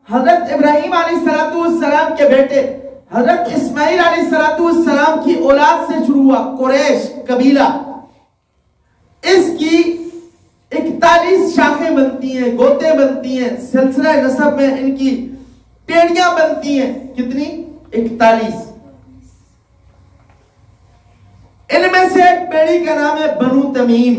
حضرت ابراہیم علیہ السلام کے بیٹے حضرت اسماعیل علیہ السلام کی اولاد سے شروع ہوا قریش قبیلہ. اس کی 41 شاخیں بنتی ہیں، گوتے بنتی ہیں، سلسلہ نسب میں ان کی پیڑیاں بنتی ہیں. کتنی؟ 41. ان میں سے ایک پیڑی کا نام ہے بنو تمیم.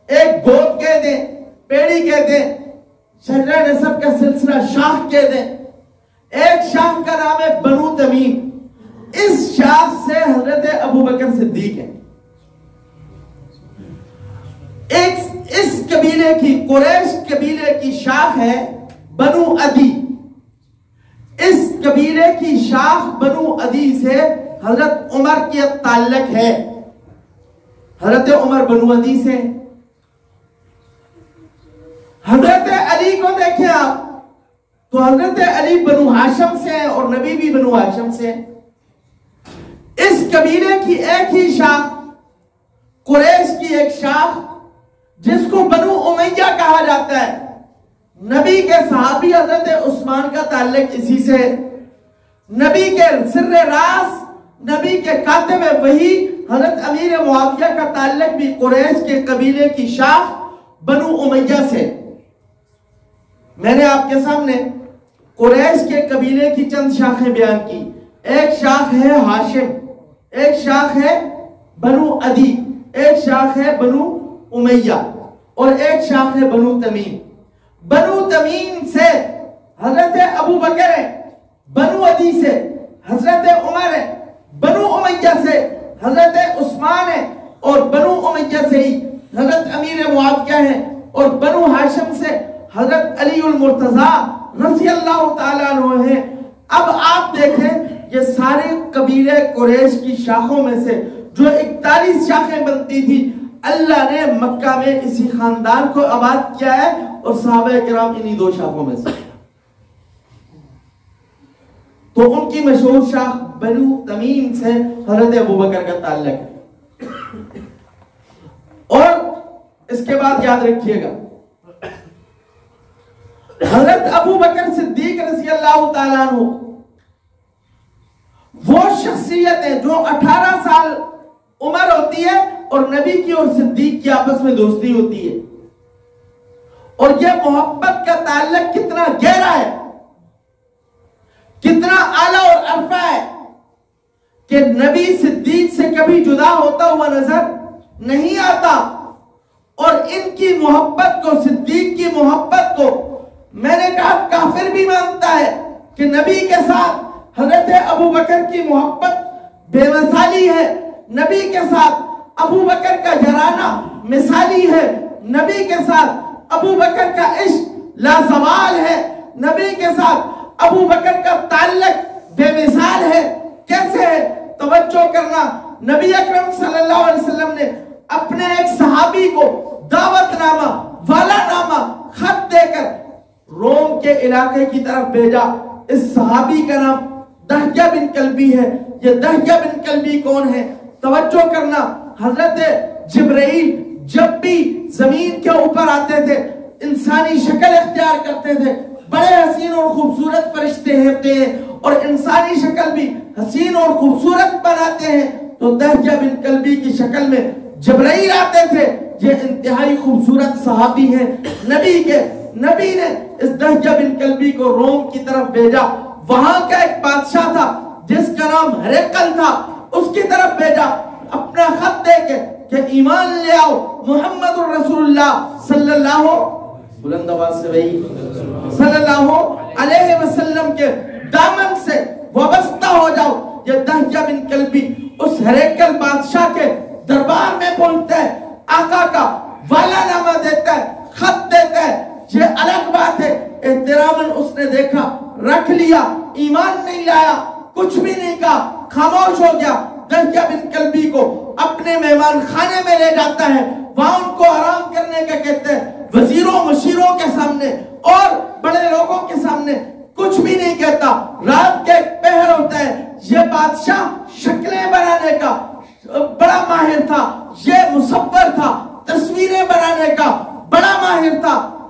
ایک گوت کہہ دیں، پیڑی کہہ دیں، شجرہ نسب کا سلسلہ شاخ کہہ دیں. ایک شاخ کا نام ہے بنو تمیم. اس شاخ سے حضرت ابو بکر صدیق ہے. اس قبیلے کی، قریش قبیلے کی شاخ ہے بنو عدی. اس قبیلے کی شاخ بنو عدی سے حضرت عمر کی تعلق ہے. حضرت عمر بنو عدی سے. حضرت علی کو دیکھیں آپ تو حضرت علی بنو ہاشم سے ہیں اور نبی بھی بنو ہاشم سے ہیں. اس قبیلے کی ایک ہی شاخ، قریش کی ایک شاخ جس کو بنو امیہ کہا جاتا ہے، نبی کے صحابی حضرت عثمان کا تعلق اسی سے. نبی کے سر راس، نبی کے کاتب وحی حضرت امیر معاویہ کا تعلق بھی قریش کے قبیلے کی شاخ بنو امیہ سے. میں نے آپ کے سامنے قریش کے قبیلے کی چند شاخیں بیان کی. ایک شاخ ہے ہاشم، ایک شاخ ہے بنو عدی، ایک شاخ ہے بنو امیہ، اور ایک شاخ ہے بنو تمیم. بنو تمیم سے حضرت ابو بکر ہے، بنو عدی سے حضرت عمر ہے، بنو امیہ سے حضرت عثمان ہے، اور بنو امیہ سے ہی حضرت امیر معاویہ ہے، اور بنو ہاشم سے حضرت علی المرتضیٰ رضی اللہ تعالیٰ عنہ ہیں. اب آپ دیکھیں یہ سارے قبیلے قریش کی شاخوں میں سے جو 41 شاخیں بنتی تھی، اللہ نے مکہ میں اسی خاندان کو آباد کیا ہے، اور صحابہ کرام انہی 2 شاخوں میں سے. تو ان کی مشہور شاخ بنو تمیم سے حضرت ابو بکر کا تعلق ہے. اور اس کے بعد یاد رکھیے گا حضرت ابو بکر صدیق رضی اللہ تعالیٰ عنہ وہ شخصیت ہے جو 18 سال عمر ہوتی ہے اور نبی کی اور صدیق کی آپس میں دوستی ہوتی ہے، اور یہ محبت کا تعلق کتنا گہرا ہے، کتنا اعلیٰ اور عرفہ ہے کہ نبی صدیق سے کبھی جدا ہوتا ہوا نظر نہیں آتا. اور ان کی محبت کو، صدیق کی محبت کو میں نے کہا کافر بھی مانتا ہے کہ نبی کے ساتھ حضرت ابو بکر کی محبت بے مثالی ہے، نبی کے ساتھ ابو بکر کا جرانہ مثالی ہے، نبی کے ساتھ ابو بکر کا عشق لازوال ہے، نبی کے ساتھ ابو بکر کا تعلق بے مثال ہے. کیسے ہے؟ توجہ کرنا. نبی اکرم صلی اللہ علیہ وسلم نے اپنے ایک صحابی کو دعوت نامہ، والا نامہ، خط دے کر روم کے علاقے کی طرف بھیجا. اس صحابی کا نام دحیہ بن کلبی ہے. یہ دحیہ بن کلبی کون ہے؟ توجہ کرنا. حضرت جبرائیل جب بھی زمین کے اوپر آتے تھے انسانی شکل اختیار کرتے تھے. بڑے حسین اور خوبصورت فرشتے ہوتے ہیں اور انسانی شکل بھی حسین اور خوبصورت بناتے ہیں. تو دحیہ بن کلبی کی شکل میں جبرائیل آتے تھے. یہ انتہائی خوبصورت صحابی ہیں نبی کے. نبی نے اس دحیہ بن کلبی کو روم کی طرف بھیجا. وہاں کا ایک بادشاہ تھا جس کا نام ہرقل تھا، اس کی طرف بھیجا اپنا خط دے کے کہ ایمان لے آؤ محمد الرسول اللہ صلی اللہ بلند آواز سے وہی صلی اللہ علیہ وسلم کے دامن سے وابستہ ہو جاؤ. یہ دحیہ بن کلبی اس ہرقل بادشاہ کے دربار میں پہنچتا ہے، آقا کا والا نامہ دیتا ہے، خط دیتا ہے. یہ الگ بات ہے، احتراماً اس نے دیکھا، رکھ لیا، ایمان نہیں لایا، کچھ بھی نہیں کہا، خاموش ہو گیا. دحیہ بن کلبی کو اپنے مہمان خانے میں لے جاتا ہے. وہاں ان کو آرام کرنے کا کہتے ہیں. وزیروں مشیروں کے سامنے اور بڑے لوگوں کے سامنے کچھ بھی نہیں کہتا. رات کے پہر ہوتا ہے. یہ بادشاہ شکلیں بنانے کا بڑا ماہر تھا، یہ مصور تھا، تصویریں بنانے کا بڑا ماہر تھا.